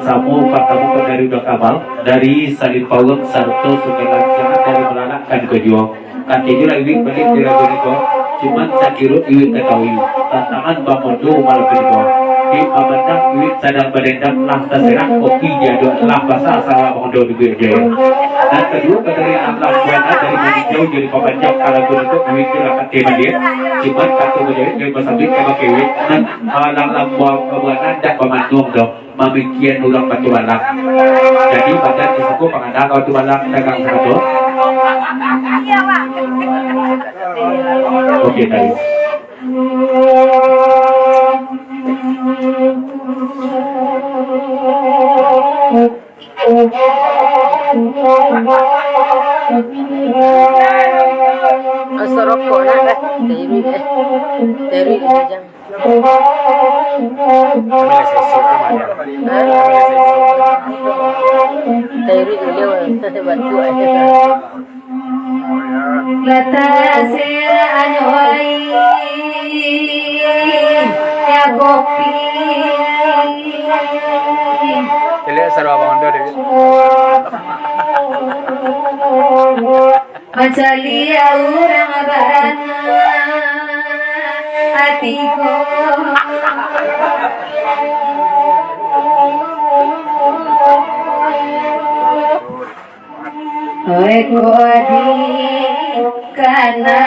Samu Pakamu dari udah kabal dari salin pawut sarto sukelansia dari belanak kan kejuang kan tidur lagi balik di lagu itu cuman sakiru iwit ketahui tantangan bamodo malam itu di abadang iwit sadang berendam lah terserah kopi jadu lah bahasa salah bamodo di jaya dan kedua dari anak buana dari meninjau jadi pembancang kalau itu iwit dilakukan tema dia cuman kata berjaya dari bahasa iwit kama kewit dan lang buang kebuatan dan pemandung dong mamikian ulang batu balak jadi badan disuku pengadaan batu balak dagang satu oke tadi Soroko nak dari jam. Dari dulu bantu aja. Lata seranyoi ya kopi. Jadi sarwa bondo deh. Macalia orang barana hatiku oi ku adi kana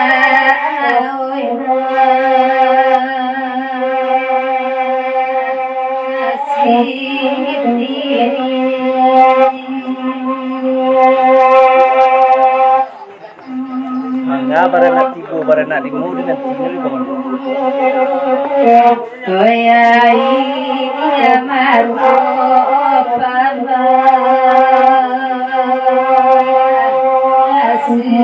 oi Mangga barana tigo barana di mu dengan tinggal di bawah. oi ai amaro pama Dari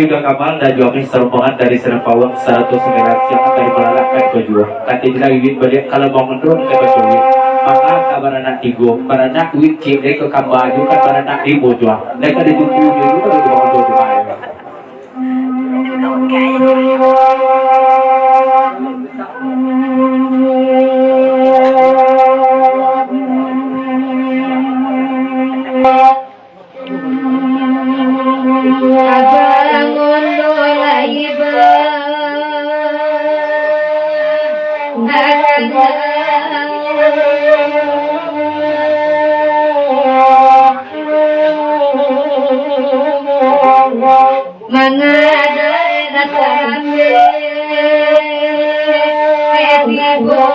udah kamal dan jawabin serombongan dari Serempawang 109 siapa dari melalakkan kejuang katanya wit balik kalau mau menurun ke kecuali maka kabar anak tigo para anak wit cip dari ke kambaju kan para anak ibu juang mereka ditunggu dulu baru dibawa dulu ayo Abangun dolai mengadai datame edibo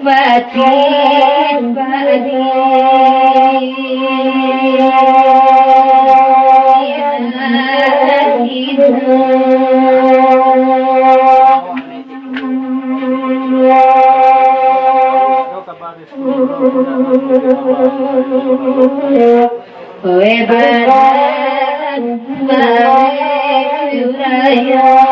batin badi Webaran Bae Uraya